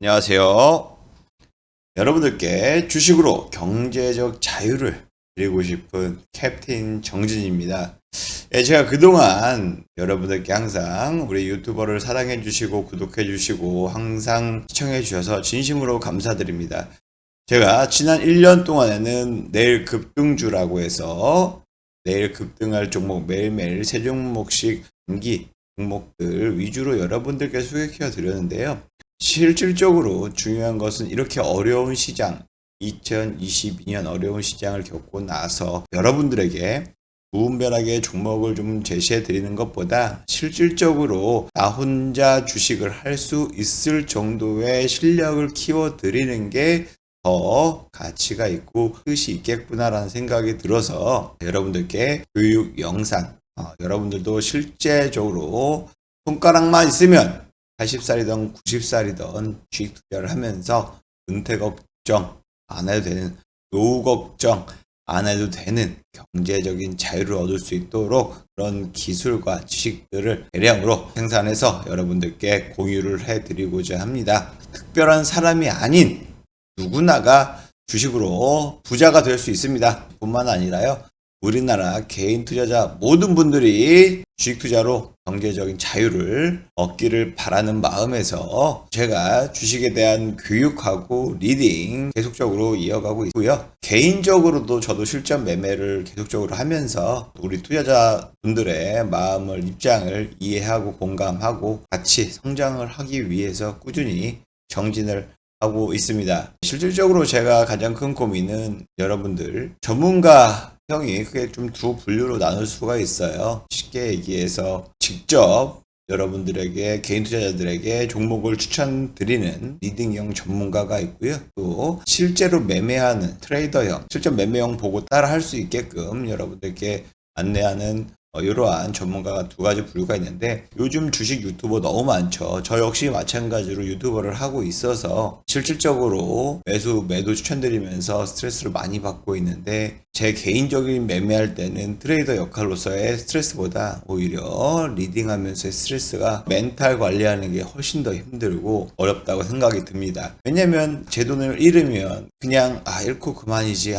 안녕하세요. 여러분들께 주식으로 경제적 자유를 드리고 싶은 캡틴 정진입니다. 제가 그동안 여러분들께 항상 우리 유튜버를 사랑해 주시고 구독해 주시고 항상 시청해 주셔서 진심으로 감사드립니다. 제가 지난 1년 동안에는 내일 급등주라고 해서 내일 급등할 종목 매일매일 세 종목씩 단기 종목들 위주로 여러분들께 소개해 드렸는데요. 실질적으로 중요한 것은 이렇게 어려운 시장, 2022년 어려운 시장을 겪고 나서 여러분들에게 무분별하게 종목을 좀 제시해 드리는 것보다 실질적으로 나 혼자 주식을 할 수 있을 정도의 실력을 키워 드리는 게 더 가치가 있고 뜻이 있겠구나라는 생각이 들어서 여러분들께 교육 영상, 여러분들도 실제적으로 손가락만 있으면 80살이든 90살이든 주식 투자를 하면서 은퇴 걱정 안 해도 되는, 노후 걱정 안 해도 되는 경제적인 자유를 얻을 수 있도록 그런 기술과 지식들을 대량으로 생산해서 여러분들께 공유를 해드리고자 합니다. 특별한 사람이 아닌 누구나가 주식으로 부자가 될 수 있습니다. 뿐만 아니라요, 우리나라 개인 투자자 모든 분들이 주식 투자로 경제적인 자유를 얻기를 바라는 마음에서 제가 주식에 대한 교육하고 리딩 계속적으로 이어가고 있고요. 개인적으로도 저도 실전 매매를 계속적으로 하면서 우리 투자자 분들의 마음을, 입장을 이해하고 공감하고 같이 성장을 하기 위해서 꾸준히 정진을 하고 있습니다. 실질적으로 제가 가장 큰 고민은 여러분들 전문가 형이 크게 좀 두 분류로 나눌 수가 있어요. 쉽게 얘기해서 직접 여러분들에게, 개인 투자자들에게 종목을 추천드리는 리딩형 전문가가 있고요. 또 실제로 매매하는 트레이더형, 실전 매매형 보고 따라 할 수 있게끔 여러분들께 안내하는 이러한 전문가가 두 가지 부류가 있는데, 요즘 주식 유튜버 너무 많죠. 저 역시 마찬가지로 유튜버를 하고 있어서 실질적으로 매도 추천드리면서 스트레스를 많이 받고 있는데, 제 개인적인 매매할 때는 트레이더 역할로서의 스트레스보다 오히려 리딩하면서의 스트레스가 멘탈 관리하는 게 훨씬 더 힘들고 어렵다고 생각이 듭니다. 왜냐면 제 돈을 잃으면 그냥 잃고 그만이지,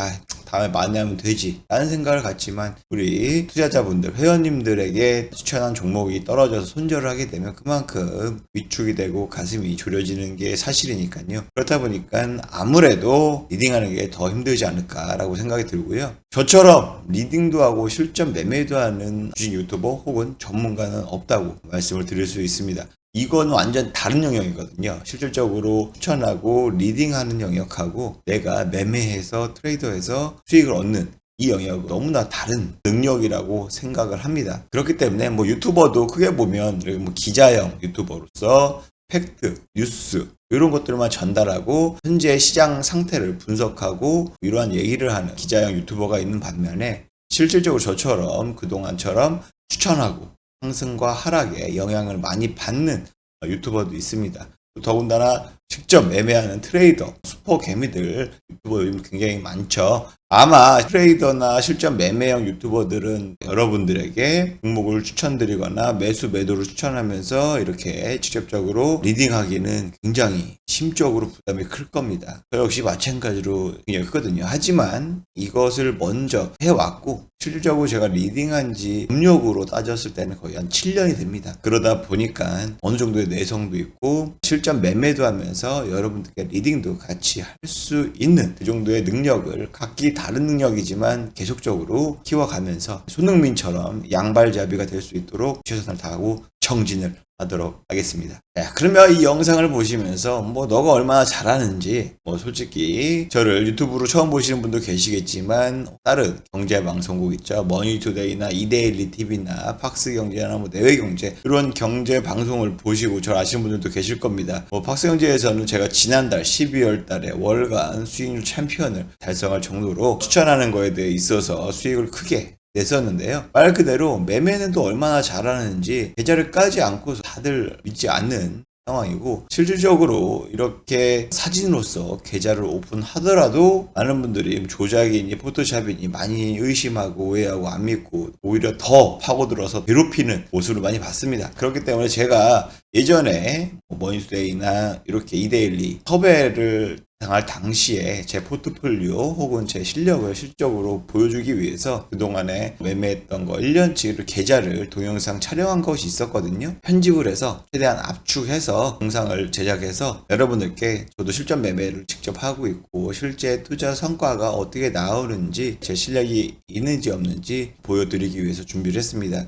다음에 만회하면 되지 라는 생각을 갖지만, 우리 투자자분들, 회원님들에게 추천한 종목이 떨어져서 손절을 하게 되면 그만큼 위축이 되고 가슴이 졸여지는 게 사실이니까요. 그렇다 보니까 아무래도 리딩하는 게 더 힘들지 않을까라고 생각이 들고요. 저처럼 리딩도 하고 실전 매매도 하는 주식 유튜버 혹은 전문가는 없다고 말씀을 드릴 수 있습니다. 이건 완전 다른 영역이거든요. 실질적으로 추천하고 리딩하는 영역하고 내가 매매해서 트레이더해서 수익을 얻는 이 영역은 너무나 다른 능력이라고 생각을 합니다. 그렇기 때문에 유튜버도 크게 보면 기자형 유튜버로서 팩트, 뉴스 이런 것들만 전달하고 현재 시장 상태를 분석하고 이러한 얘기를 하는 기자형 유튜버가 있는 반면에, 실질적으로 저처럼 그동안처럼 추천하고 상승과 하락에 영향을 많이 받는 유튜버도 있습니다. 더군다나 직접 매매하는 트레이더, 슈퍼 개미들 유튜버 요즘 굉장히 많죠. 아마 트레이더나 실전 매매형 유튜버들은 여러분들에게 종목을 추천드리거나 매수 매도를 추천하면서 이렇게 직접적으로 리딩하기는 굉장히 심적으로 부담이 클 겁니다. 저 역시 마찬가지로 굉장히 크거든요. 하지만 이것을 먼저 해왔고, 실질적으로 제가 리딩한 지 업력으로 따졌을 때는 거의 한 7년이 됩니다. 그러다 보니까 어느 정도의 내성도 있고 실전 매매도 하면서 여러분들께 리딩도 같이 할 수 있는 그 정도의 능력을, 각기 다른 능력이지만 계속적으로 키워가면서 손흥민처럼 양발잡이가 될 수 있도록 최선을 다하고 정진을 하도록 하겠습니다. 자, 그러면 이 영상을 보시면서 너가 얼마나 잘하는지, 솔직히 저를 유튜브로 처음 보시는 분도 계시겠지만 다른 경제 방송국 있죠. 머니투데이나 이데일리 TV나 팍스경제나 내외경제, 이런 경제 방송을 보시고 저를 아시는 분들도 계실 겁니다. 팍스경제에서는 제가 지난달 12월 달에 월간 수익률 챔피언을 달성할 정도로 추천하는 거에 대해 있어서 수익을 크게 냈었는데요. 말 그대로 매매는 또 얼마나 잘하는지 계좌를 까지 않고서 다들 믿지 않는 상황이고, 실질적으로 이렇게 사진으로서 계좌를 오픈하더라도 많은 분들이 조작이니 포토샵이니 많이 의심하고 오해하고 안 믿고 오히려 더 파고들어서 괴롭히는 모습을 많이 봤습니다. 그렇기 때문에 제가 예전에 머니투데이나 이렇게 이데일리 섭외를 당할 당시에 제 포트폴리오 혹은 제 실력을 실적으로 보여주기 위해서 그동안에 매매했던 거 1년치를 계좌를 동영상 촬영한 것이 있었거든요. 편집을 해서 최대한 압축해서 영상을 제작해서 여러분들께 저도 실전 매매를 직접 하고 있고 실제 투자 성과가 어떻게 나오는지 제 실력이 있는지 없는지 보여드리기 위해서 준비를 했습니다.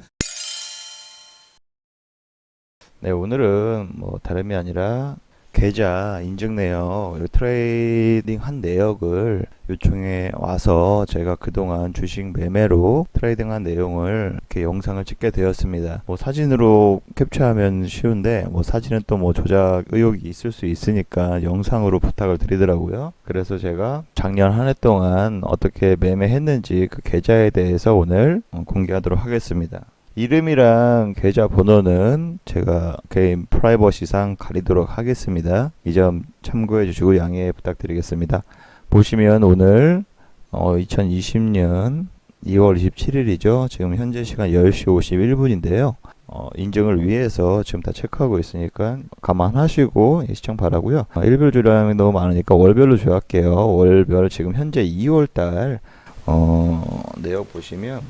네, 오늘은 뭐 다름이 아니라 계좌 인증 내역, 트레이딩 한 내역을 요청해 와서 제가 그동안 주식 매매로 트레이딩한 내용을 이렇게 영상을 찍게 되었습니다. 뭐 사진으로 캡처하면 쉬운데 뭐 사진은 또 뭐 조작 의혹이 있을 수 있으니까 영상으로 부탁을 드리더라고요. 그래서 제가 작년 한 해 동안 어떻게 매매했는지 그 계좌에 대해서 오늘 공개하도록 하겠습니다. 이름이랑 계좌 번호는 제가 개인 프라이버시상 가리도록 하겠습니다. 이 점 참고해 주시고 양해 부탁드리겠습니다. 보시면 오늘 2020년 2월 27일이죠. 지금 현재 시간 10시 51분인데요. 인증을 위해서 지금 다 체크하고 있으니까 감안하시고 시청 바라고요. 일별 조량이 너무 많으니까 월별로 조합할게요. 월별 지금 현재 2월달 내역 보시면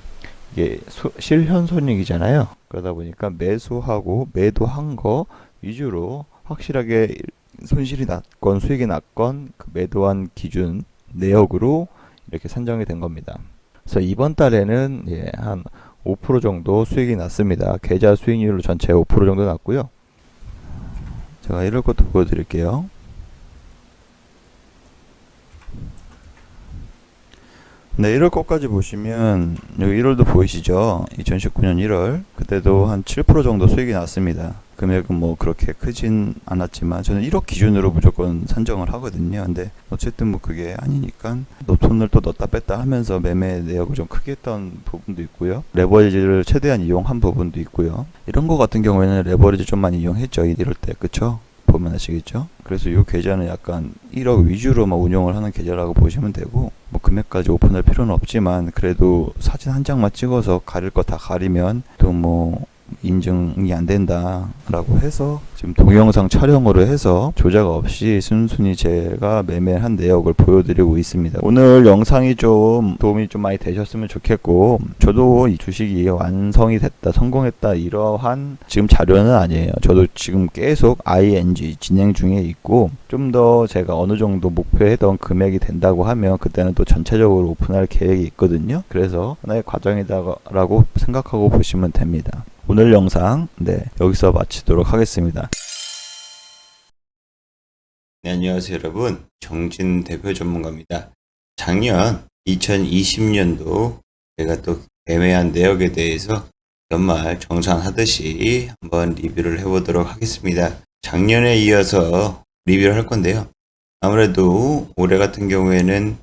이게 실현 손익이잖아요. 그러다 보니까 매수하고 매도한 거 위주로 확실하게 손실이 났건 수익이 났건 그 매도한 기준 내역으로 이렇게 산정이 된 겁니다. 그래서 이번 달에는 한 5% 정도 수익이 났습니다. 계좌 수익률로 전체 5% 정도 났고요. 제가 이럴 것도 보여드릴게요. 네, 1월 것까지 보시면 여기 1월도 보이시죠? 2019년 1월 그때도 한 7% 정도 수익이 났습니다. 금액은 뭐 그렇게 크진 않았지만 저는 1억 기준으로 무조건 산정을 하거든요. 근데 어쨌든 뭐 그게 아니니까 돈을 또 넣었다 뺐다 하면서 매매 내역을 좀 크게 했던 부분도 있고요. 레버리지를 최대한 이용한 부분도 있고요. 이런 거 같은 경우에는 레버리지 좀 많이 이용했죠. 이럴 때, 그쵸? 보면 아시겠죠? 그래서 이 계좌는 약간 1억 위주로만 운영을 하는 계좌라고 보시면 되고, 뭐 금액까지 오픈할 필요는 없지만 그래도 사진 한 장만 찍어서 가릴 거 다 가리면 또 뭐 인증이 안 된다라고 해서 지금 동영상 촬영으로 해서 조작 없이 순순히 제가 매매한 내역을 보여드리고 있습니다. 오늘 영상이 좀 도움이 좀 많이 되셨으면 좋겠고, 저도 이 주식이 완성이 됐다, 성공했다 이러한 지금 자료는 아니에요. 저도 지금 계속 ING 진행 중에 있고, 좀 더 제가 어느 정도 목표했던 금액이 된다고 하면 그때는 또 전체적으로 오픈할 계획이 있거든요. 그래서 하나의 과정이다라고 생각하고 보시면 됩니다. 오늘 영상 여기서 마치도록 하겠습니다. 네, 안녕하세요 여러분. 정진 대표 전문가입니다. 작년 2020년도 제가 또 매매한 내역에 대해서 연말 정산하듯이 한번 리뷰를 해보도록 하겠습니다. 작년에 이어서 리뷰를 할 건데요. 아무래도 올해 같은 경우에는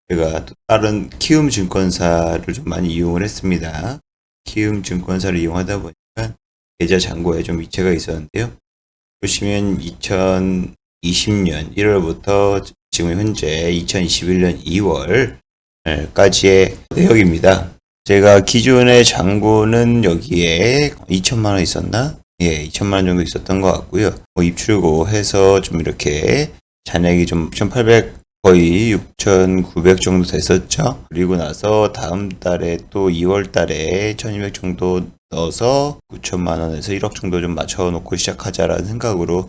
제가 또 다른 키움 증권사를 좀 많이 이용을 했습니다. 키움 증권사를 이용하다 보니까 계좌 잔고에 좀 위치가 있었는데요. 보시면 2020년 1월부터 지금 현재 2021년 2월까지의 내역입니다. 제가 기존의 잔고는 여기에 2천만 원 있었나? 예, 2천만 원 정도 있었던 것 같고요. 뭐 입출고 해서 좀 이렇게 잔액이 좀 6,800 거의 6,900 정도 됐었죠. 그리고 나서 다음 달에 또 2월 달에 1,200 정도 넣어서 9천만 원에서 1억 정도 좀 맞춰놓고 시작하자라는 생각으로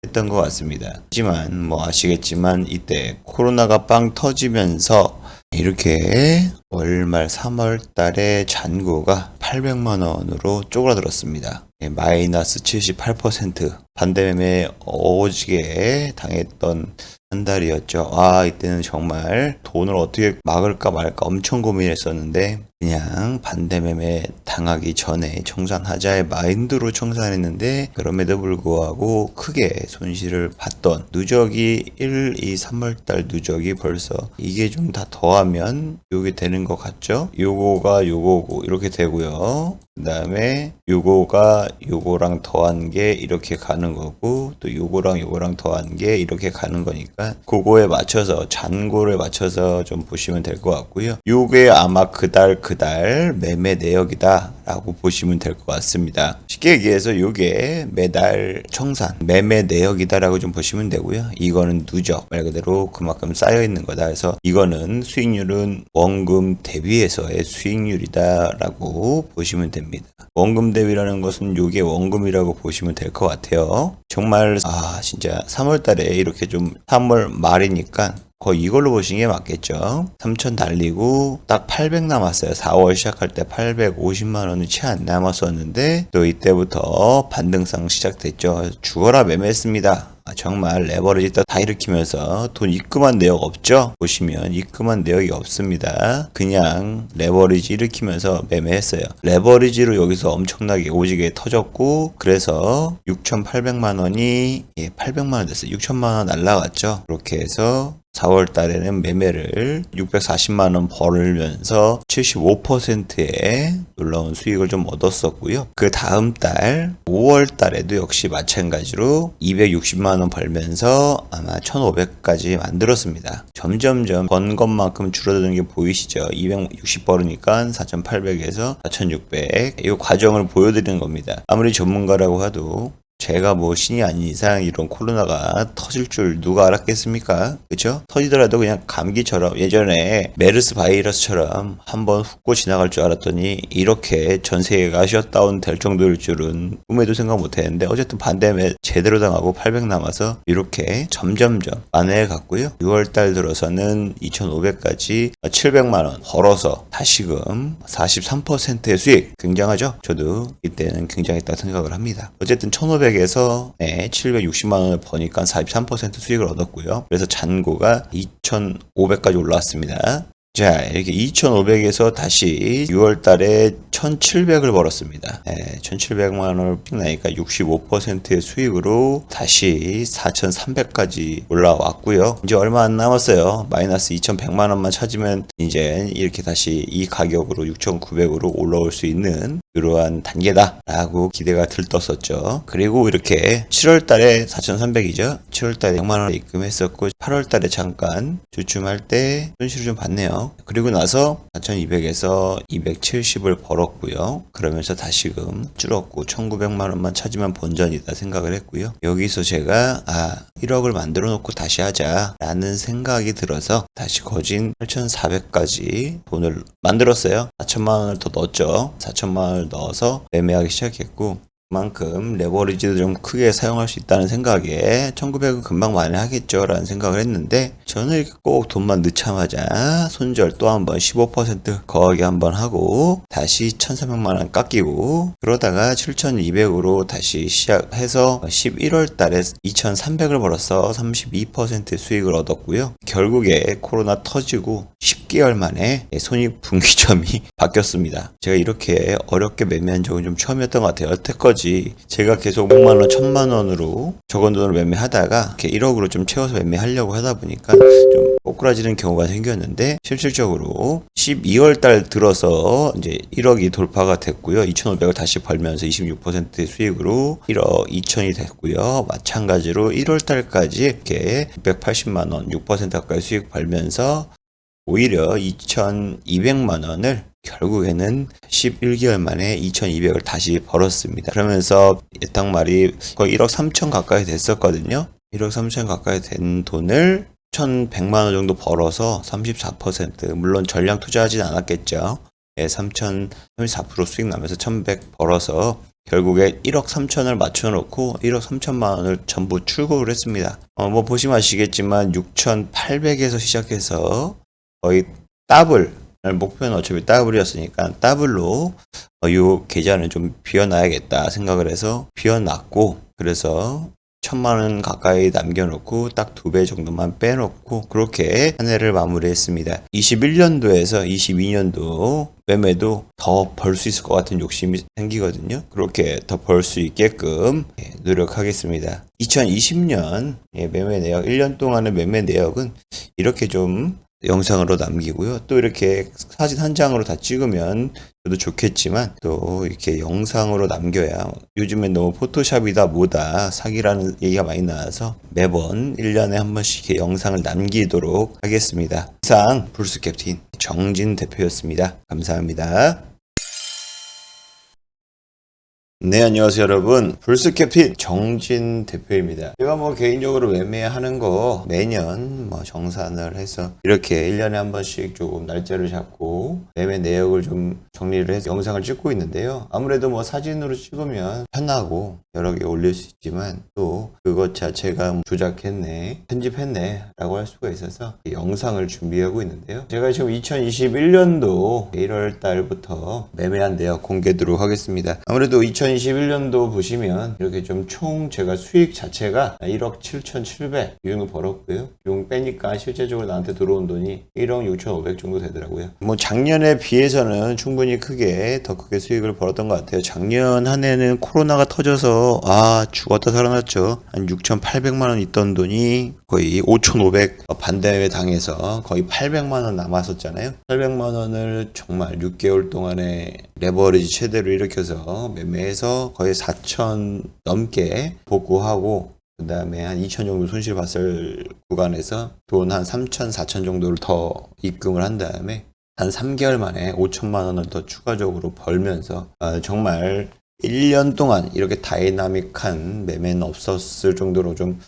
했던 것 같습니다. 하지만 뭐 아시겠지만 이때 코로나가 빵 터지면서 이렇게 월말 3월 달에 잔고가 800만 원으로 쪼그라들었습니다. 마이너스 78% 반대매매 오지게 당했던 한 달이었죠. 이때는 정말 돈을 어떻게 막을까 말까 엄청 고민했었는데 그냥 반대 매매 당하기 전에 청산하자의 마인드로 청산했는데 그럼에도 불구하고 크게 손실을 봤던 누적이 1, 2, 3월달 누적이 벌써 이게 좀 다 더하면 요게 되는 것 같죠? 요거가 요거고 이렇게 되고요. 그 다음에 요거가 요거랑 더한 게 이렇게 가는 거고 또 요거랑 요거랑 더한 게 이렇게 가는 거니까 그거에 맞춰서 잔고를 맞춰서 좀 보시면 될 것 같고요. 요게 아마 그달 매매 내역이다 라고 보시면 될 것 같습니다. 쉽게 얘기해서 요게 매달 청산 매매 내역이다 라고 좀 보시면 되고요. 이거는 누적 말 그대로 그만큼 쌓여 있는 거다. 그래서 이거는 수익률은 원금 대비해서의 수익률이다 라고 보시면 됩니다. 원금 대비라는 것은 요게 원금이라고 보시면 될 것 같아요. 정말 진짜 3월 달에 이렇게 좀 3월 말이니까 거의 이걸로 보시는 게 맞겠죠. 3,000 달리고 딱 800 남았어요. 4월 시작할 때 850만 원이 채 안 남았었는데 또 이때부터 반등상 시작됐죠. 죽어라 매매했습니다. 정말 레버리지 다 일으키면서 돈 입금한 내역 없죠? 보시면 입금한 내역이 없습니다. 그냥 레버리지 일으키면서 매매했어요. 레버리지로 여기서 엄청나게 오지게 터졌고 그래서 6,800만 원이 800만 원 됐어요. 6천만 원 날라갔죠. 그렇게 해서 4월 달에는 매매를 640만 원 벌면서 75%의 놀라운 수익을 좀 얻었었고요. 그 다음 달 5월 달에도 역시 마찬가지로 260만 원 벌면서 아마 1,500까지 만들었습니다. 점점점 번 것만큼 줄어드는 게 보이시죠? 260 벌으니까 4,800에서 4,600 이 과정을 보여드리는 겁니다. 아무리 전문가라고 해도 제가 뭐 신이 아닌 이상 이런 코로나가 터질 줄 누가 알았겠습니까? 그쵸? 터지더라도 그냥 감기처럼 예전에 메르스 바이러스처럼 한번 훅고 지나갈 줄 알았더니 이렇게 전 세계가 셧다운 될 정도일 줄은 꿈에도 생각 못 했는데 어쨌든 반대매 제대로 당하고 800 남아서 이렇게 점점점 만회해 갔고요. 6월달 들어서는 2,500까지 700만 원 벌어서 다시금 43%의 수익 굉장하죠? 저도 이때는 굉장했다고 생각을 합니다. 어쨌든 1,500에서 760만 원을 버니까 43% 수익을 얻었고요. 그래서 잔고가 2,500까지 올라왔습니다. 자, 이렇게 2,500에서 다시 6월 달에 1,700을 벌었습니다. 1,700만 원을 픽 나니까 65%의 수익으로 다시 4,300까지 올라왔고요. 이제 얼마 안 남았어요. 마이너스 2,100만 원만 찾으면 이제 이렇게 다시 이 가격으로 6,900으로 올라올 수 있는 이러한 단계다라고 기대가 들떴었죠. 그리고 이렇게 7월 달에 4,300이죠. 7월 달에 100만 원을 입금했었고 8월 달에 잠깐 주춤할 때 손실을 좀 봤네요. 그리고 나서 4,200에서 270을 벌었고요. 그러면서 다시금 줄었고 1,900만 원만 찾으면 본전이다 생각을 했고요. 여기서 제가 1억을 만들어 놓고 다시 하자라는 생각이 들어서 다시 거진 8,400까지 돈을 만들었어요. 4천만 원을 더 넣었죠. 4천만 원을 넣어서 매매하기 시작했고 그만큼 레버리지도 좀 크게 사용할 수 있다는 생각에 1900은 금방 만회하겠죠 라는 생각을 했는데 저는 이렇게 꼭 돈만 넣자마자 손절 또 한번 15% 거하게 한번 하고 다시 1300만원 깎이고 그러다가 7200으로 다시 시작해서 11월 달에 2300을 벌어서 32% 수익을 얻었고요. 결국에 코로나 터지고 10개월 만에 손익분기점이 바뀌었습니다. 제가 이렇게 어렵게 매매한 적은 좀 처음이었던 것 같아요. 여태까지 제가 계속 5만원, 1000만원으로 적은 돈을 매매하다가 이렇게 1억으로 좀 채워서 매매하려고 하다 보니까 좀 꼬꾸라지는 경우가 생겼는데 실질적으로 12월 달 들어서 이제 1억이 돌파가 됐고요. 2,500을 다시 벌면서 26%의 수익으로 1억 2천이 됐고요. 마찬가지로 1월 달까지 이렇게 680만원, 6% 가까이 수익 벌면서 오히려 2,200만 원을 결국에는 11개월 만에 2,200을 다시 벌었습니다. 그러면서 예탁말이 거의 1억 3천 가까이 됐었거든요. 1억 3천 가까이 된 돈을 1,100만 원 정도 벌어서 34% 물론 전량 투자하진 않았겠죠. 34% 수익 나면서 1,100 벌어서 결국에 1억 3천을 맞춰놓고 1억 3천만 원을 전부 출고를 했습니다. 뭐 보시면 아시겠지만 6,800에서 시작해서 거의 더블 목표는 어차피 더블이었으니까 더블로 이 계좌는 좀 비워놔야겠다 생각을 해서 비워놨고 그래서 1,000만 원 가까이 남겨놓고 딱 2배 정도만 빼놓고 그렇게 한 해를 마무리했습니다. 21년도에서 22년도 매매도 더 벌 수 있을 것 같은 욕심이 생기거든요. 그렇게 더 벌 수 있게끔 노력하겠습니다. 2020년 매매 내역, 1년 동안의 매매 내역은 이렇게 좀 영상으로 남기고요. 또 이렇게 사진 한 장으로 다 찍으면 저도 좋겠지만 또 이렇게 영상으로 남겨야 요즘엔 너무 포토샵이다 뭐다 사기라는 얘기가 많이 나와서 매번 1년에 한 번씩 이렇게 영상을 남기도록 하겠습니다. 이상 불스 캡틴 정진 대표였습니다. 감사합니다. 네, 안녕하세요 여러분. 불스 캡틴 정진 대표입니다. 제가 뭐 개인적으로 매매하는 거 매년 뭐 정산을 해서 이렇게 1년에 한 번씩 조금 날짜를 잡고 매매 내역을 좀 정리를 해서 영상을 찍고 있는데요. 아무래도 뭐 사진으로 찍으면 편하고 여러 개 올릴 수 있지만 또 그것 자체가 조작했네, 편집했네 라고 할 수가 있어서 영상을 준비하고 있는데요. 제가 지금 2021년도 1월 달부터 매매한 내역 공개하도록 하겠습니다. 아무래도 2021년도 보시면 이렇게 좀 총 제가 수익 자체가 1억 7,700 이 정도 벌었고요. 용 빼니까 실제적으로 나한테 들어온 돈이 1억 6,500 정도 되더라고요. 뭐 작년에 비해서는 충분히 더 크게 수익을 벌었던 것 같아요. 작년 한 해는 코로나가 터져서 죽었다 살아났죠. 한 6,800만 원 있던 돈이 거의 5,500 반대매 당해서 거의 800만 원 남았었잖아요. 800만 원을 정말 6개월 동안에 레버리지 최대로 일으켜서 매매해서 거의 4천 넘게 복구하고 그 다음에 한 2천 정도 손실 봤을 구간에서 돈 한 3천, 4천 정도를 더 입금을 한 다음에 한 3개월 만에 5천만 원을 더 추가적으로 벌면서 정말 1년 동안 이렇게 다이나믹한 매매는 없었을 정도로 좀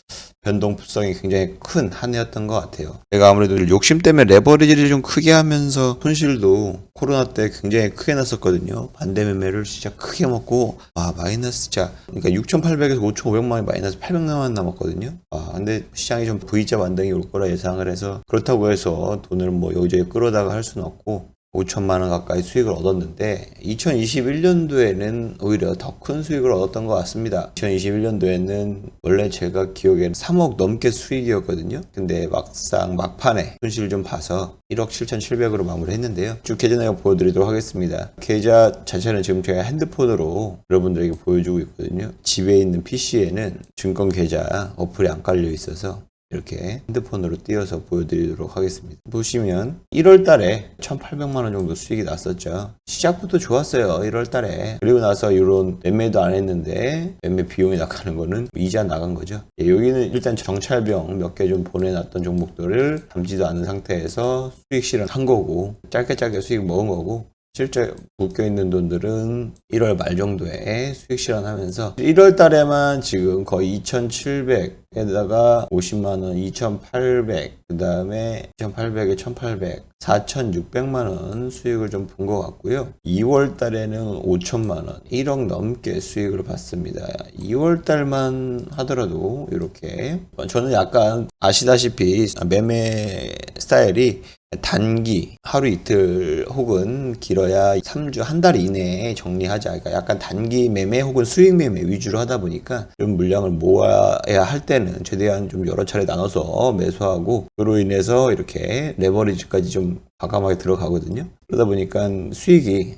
변동성이 굉장히 큰 한 해였던 것 같아요. 제가 아무래도 욕심 때문에 레버리지를 좀 크게 하면서 손실도 코로나 때 굉장히 크게 났었거든요. 반대 매매를 진짜 크게 먹고 마이너스 진짜 그러니까 6,800에서 5,500만 원이 마이너스 800만 원 남았거든요. 근데 시장이 좀 V자 반등이 올 거라 예상을 해서 그렇다고 해서 돈을 뭐 여기저기 끌어다가 할 수는 없고 5천만 원 가까이 수익을 얻었는데 2021년도에는 오히려 더 큰 수익을 얻었던 것 같습니다. 2021년도에는 원래 제가 기억에는 3억 넘게 수익이었거든요. 근데 막판에 손실을 좀 봐서 1억 7,700으로 마무리했는데요. 쭉 계좌 내역 보여드리도록 하겠습니다. 계좌 자체는 지금 제가 핸드폰으로 여러분들에게 보여주고 있거든요. 집에 있는 PC에는 증권 계좌 어플이 안 깔려 있어서 이렇게 핸드폰으로 띄워서 보여드리도록 하겠습니다. 보시면 1월 달에 1,800만 원 정도 수익이 났었죠. 시작부터 좋았어요. 1월 달에. 그리고 나서 이런 매매도 안 했는데 매매 비용이 나가는 거는 이자 나간 거죠. 여기는 일단 정찰병 몇 개 좀 보내놨던 종목들을 담지도 않은 상태에서 수익 실현한 거고 짧게 수익 먹은 거고 실제 묶여있는 돈들은 1월 말 정도에 수익 실현하면서 1월 달에만 지금 거의 2,700에다가 50만원, 2,800, 그 다음에 2,800에 1,800, 4,600만원 수익을 좀 본 것 같고요. 2월 달에는 5천만원, 1억 넘게 수익을 봤습니다. 2월 달만 하더라도 이렇게 저는 약간 아시다시피 매매 스타일이 단기 하루 이틀 혹은 길어야 3주 한 달 이내에 정리하자. 그러니까 약간 단기 매매 혹은 수익 매매 위주로 하다 보니까 좀 물량을 모아야 할 때는 최대한 좀 여러 차례 나눠서 매수하고 그로 인해서 이렇게 레버리지까지 좀 과감하게 들어가거든요. 그러다 보니까 수익이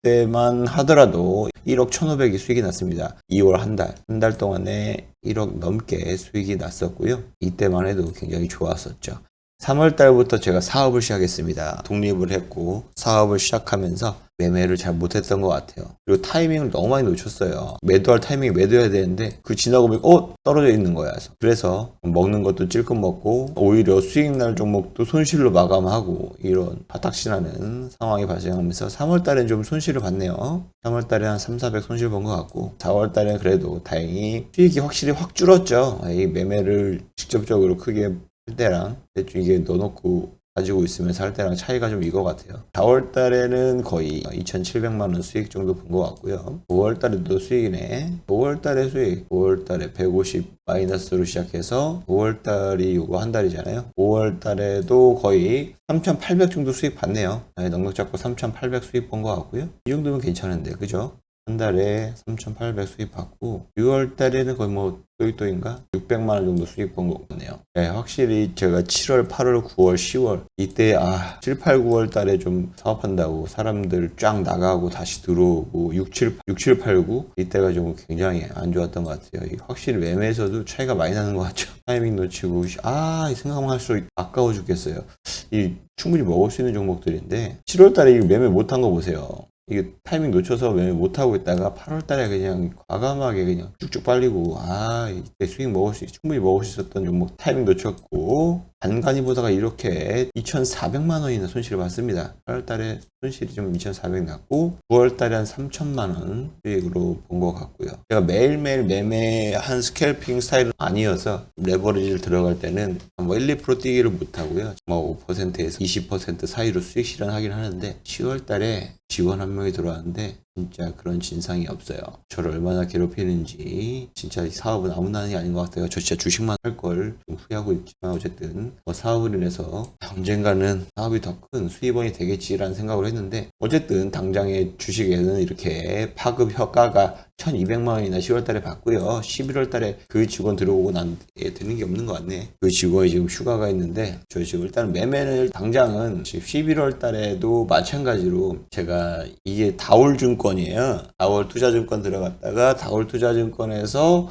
이때만 하더라도 1억 1,500이 수익이 났습니다. 2월 한 달 동안에 1억 넘게 수익이 났었고요. 이때만 해도 굉장히 좋았었죠. 3월 달부터 제가 사업을 시작했습니다. 독립을 했고 사업을 시작하면서 매매를 잘 못했던 것 같아요. 그리고 타이밍을 너무 많이 놓쳤어요. 매도할 타이밍에 매도해야 되는데 그 지나고 보니까 떨어져 있는 거야. 그래서 먹는 것도 찔끔 먹고 오히려 수익 날 종목도 손실로 마감하고 이런 바닥신하는 상황이 발생하면서 3월 달엔 좀 손실을 봤네요. 3월 달에 한 3,400 손실 본 것 같고 4월 달에 그래도 다행히 수익이 확실히 확 줄었죠. 이 매매를 직접적으로 크게 할 때랑 대충 이게 넣어놓고 가지고 있으면 살 때랑 차이가 좀 이거 같아요. 4월 달에는 거의 2,700만 원 수익 정도 본 것 같고요. 5월 달에도 수익이네. 5월 달에 수익. 5월 달에 150 마이너스로 시작해서 5월 달이 요거 한 달이잖아요. 5월 달에도 거의 3,800 정도 수익 봤네요. 넉넉 잡고 3,800 수익 본 것 같고요. 이 정도면 괜찮은데, 그죠? 한 달에 3,800 수입 받고 6월 달에는 거의 뭐 또이또인가 600만 원 정도 수입 본 것 같네요. 네, 확실히 제가 7월, 8월, 9월, 10월 이때 7, 8, 9월 달에 좀 사업한다고 사람들 쫙 나가고 다시 들어오고 6, 7, 8, 9 이때가 좀 굉장히 안 좋았던 것 같아요. 확실히 매매에서도 차이가 많이 나는 것 같죠. 타이밍 놓치고 생각만 할수록 아까워 죽겠어요. 충분히 먹을 수 있는 종목들인데 7월 달에 매매 못한 거 보세요. 이게 타이밍 놓쳐서 매매 못하고 있다가 8월 달에 그냥 과감하게 그냥 쭉쭉 빨리고 이때 수익 충분히 먹을 수 있었던 종목 타이밍 놓쳤고 간간히 보다가 이렇게 2,400만 원이나 손실을 봤습니다. 8월 달에 손실이 좀 2,400 났고 9월 달에 한 3천만 원 수익으로 본 것 같고요. 제가 매일매일 매매한 스캘핑 스타일은 아니어서 레버리지를 들어갈 때는 뭐 1, 2% 뛰기를 못하고요. 뭐 5%에서 20% 사이로 수익 실현하긴 하는데 10월 달에 직원 한 명이 들어왔는데 진짜 그런 진상이 없어요. 저를 얼마나 괴롭히는지 진짜 이 사업은 아무나 하는 게 아닌 것 같아요. 저 진짜 주식만 할 걸 좀 후회하고 있지만 어쨌든 사업을 인해서 언젠가는 사업이 더 큰 수입원이 되겠지라는 생각을 했는데 어쨌든 당장의 주식에는 이렇게 파급 효과가 1,200만 원이나 10월 달에 받고요. 11월 달에 그 직원 들어오고 난 뒤에 되는 게 없는 것 같네. 그 직원이 지금 휴가가 있는데 저 지금 일단 매매는 당장은 11월 달에도 마찬가지로 제가 이게 다올증권이에요. 다올 투자증권 들어갔다가 다올 투자증권에서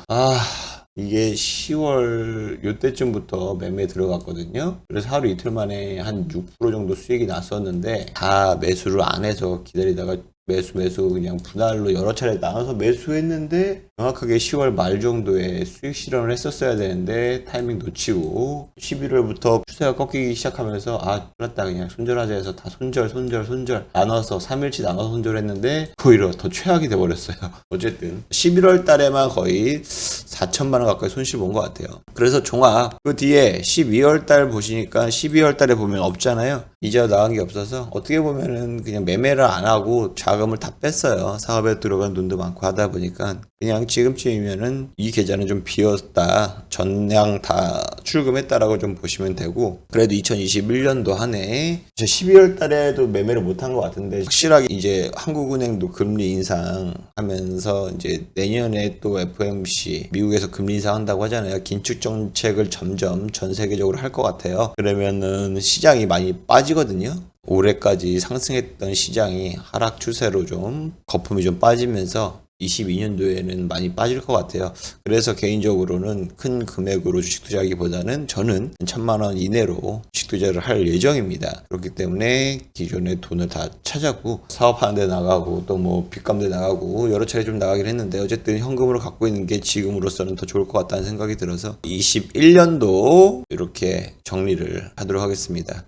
이게 10월 요때쯤부터 매매 들어갔거든요. 그래서 하루 이틀 만에 한 6% 정도 수익이 났었는데 다 매수를 안 해서 기다리다가 매수 그냥 분할로 여러 차례 나눠서 매수했는데 정확하게 10월 말 정도에 수익 실현을 했었어야 되는데 타이밍 놓치고 11월부터 추세가 꺾이기 시작하면서 그렇다 그냥 손절하자 해서 다 손절 나눠서 3일치 나눠서 손절했는데 오히려 더 최악이 돼버렸어요. 어쨌든 11월 달에만 거의 4천만 원 가까이 손실 본 것 같아요. 그래서 종합 그 뒤에 12월 달 보시니까 12월 달에 보면 없잖아요. 이자 나간 게 없어서 어떻게 보면은 그냥 매매를 안 하고 자금을 다 뺐어요. 사업에 들어간 돈도 많고 하다 보니까 그냥 지금쯤이면은 이 계좌는 좀 비었다. 전량 다 출금했다라고 좀 보시면 되고 그래도 2021년도 한 해 12월 달에도 매매를 못한 것 같은데 확실하게 이제 한국은행도 금리 인상하면서 이제 내년에 또 FOMC 미국에서 금리 인상한다고 하잖아요. 긴축 정책을 점점 전 세계적으로 할 것 같아요. 그러면은 시장이 많이 빠지거든요. 올해까지 상승했던 시장이 하락 추세로 좀 거품이 좀 빠지면서 22년도에는 많이 빠질 것 같아요. 그래서 개인적으로는 큰 금액으로 주식 투자하기보다는 저는 1,000만 원 이내로 주식 투자를 할 예정입니다. 그렇기 때문에 기존의 돈을 다 찾았고 사업하는 데 나가고 또 뭐 빚 갚는 데 나가고 여러 차례 좀 나가긴 했는데 어쨌든 현금으로 갖고 있는 게 지금으로서는 더 좋을 것 같다는 생각이 들어서 21년도 이렇게 정리를 하도록 하겠습니다.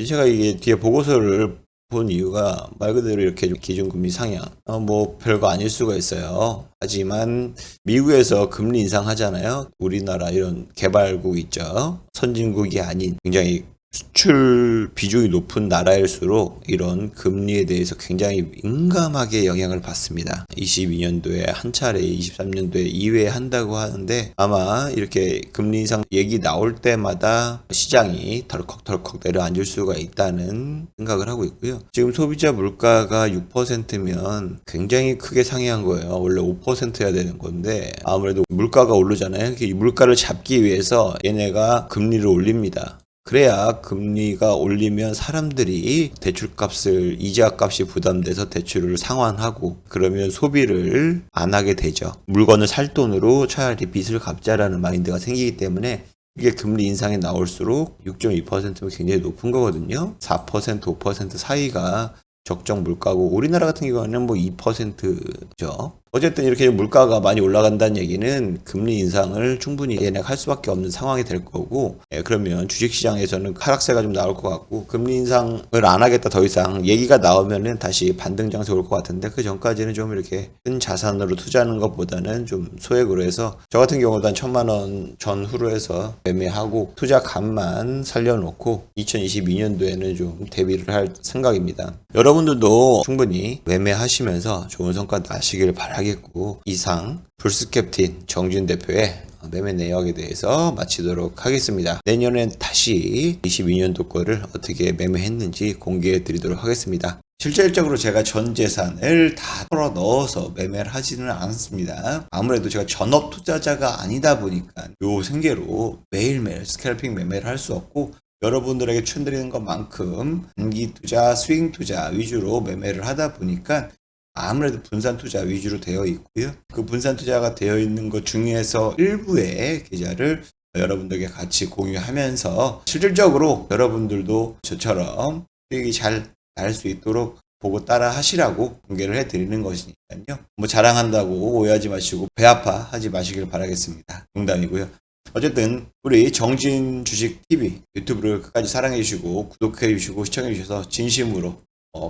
제가 이게 뒤에 보고서를 본 이유가 말 그대로 이렇게 기준금리 상향 뭐 별거 아닐 수가 있어요. 하지만 미국에서 금리 인상하잖아요. 우리나라 이런 개발국 있죠. 선진국이 아닌 굉장히 수출 비중이 높은 나라일수록 이런 금리에 대해서 굉장히 민감하게 영향을 받습니다. 22년도에 한 차례, 23년도에 2회 한다고 하는데 아마 이렇게 금리 인상 얘기 나올 때마다 시장이 덜컥덜컥 내려앉을 수가 있다는 생각을 하고 있고요. 지금 소비자 물가가 6%면 굉장히 크게 상회한 거예요. 원래 5%여야 되는 건데 아무래도 물가가 오르잖아요. 물가를 잡기 위해서 얘네가 금리를 올립니다. 그래야 금리가 올리면 사람들이 대출값을 이자값이 부담돼서 대출을 상환하고 그러면 소비를 안 하게 되죠. 물건을 살 돈으로 차라리 빚을 갚자라는 마인드가 생기기 때문에 이게 금리 인상이 나올수록 6.2%면 굉장히 높은 거거든요. 4%, 5% 사이가 적정 물가고 우리나라 같은 경우는 뭐 2%죠. 어쨌든 이렇게 물가가 많이 올라간다는 얘기는 금리 인상을 충분히 얘네가 할 수밖에 없는 상황이 될 거고 그러면 주식시장에서는 하락세가 좀 나올 것 같고 금리 인상을 안 하겠다 더 이상 얘기가 나오면은 다시 반등 장세 올 것 같은데 그 전까지는 좀 이렇게 큰 자산으로 투자하는 것보다는 좀 소액으로 해서 저 같은 경우도 한 1,000만 원 전후로 해서 매매하고 투자금만 살려놓고 2022년도에는 좀 대비를 할 생각입니다. 여러분들도 충분히 매매하시면서 좋은 성과 나시길 바랍니다. 하겠고 이상 불스캡틴 정준 대표의 매매 내역에 대해서 마치도록 하겠습니다. 내년엔 다시 22년도 거를 어떻게 매매했는지 공개해 드리도록 하겠습니다. 실질적으로 제가 전 재산을 다 털어 넣어서 매매를 하지는 않습니다. 아무래도 제가 전업 투자자가 아니다 보니까 요 생계로 매일매일 스캘핑 매매를 할 수 없고 여러분들에게 추천드리는 것만큼 단기 투자, 스윙 투자 위주로 매매를 하다 보니까 아무래도 분산 투자 위주로 되어 있고요. 그 분산 투자가 되어 있는 것 중에서 일부의 계좌를 여러분들에게 같이 공유하면서 실질적으로 여러분들도 저처럼 수익이 잘 날 수 있도록 보고 따라 하시라고 공개를 해드리는 것이니까요. 뭐 자랑한다고 오해하지 마시고 배 아파 하지 마시길 바라겠습니다. 농담이고요. 어쨌든 우리 정진 주식 TV 유튜브를 끝까지 사랑해 주시고 구독해 주시고 시청해 주셔서 진심으로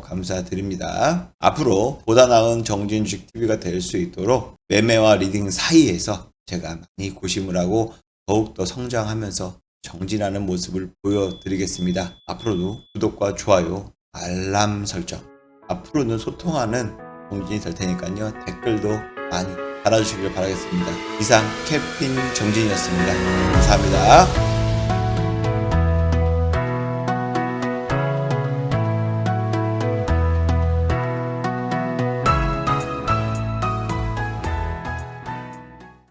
감사드립니다. 앞으로 보다 나은 정진 주식 TV가 될 수 있도록 매매와 리딩 사이에서 제가 많이 고심을 하고 더욱더 성장하면서 정진하는 모습을 보여드리겠습니다. 앞으로도 구독과 좋아요, 알람 설정, 앞으로는 소통하는 정진이 될 테니까요. 댓글도 많이 달아주시길 바라겠습니다. 이상 캡틴 정진이었습니다. 감사합니다.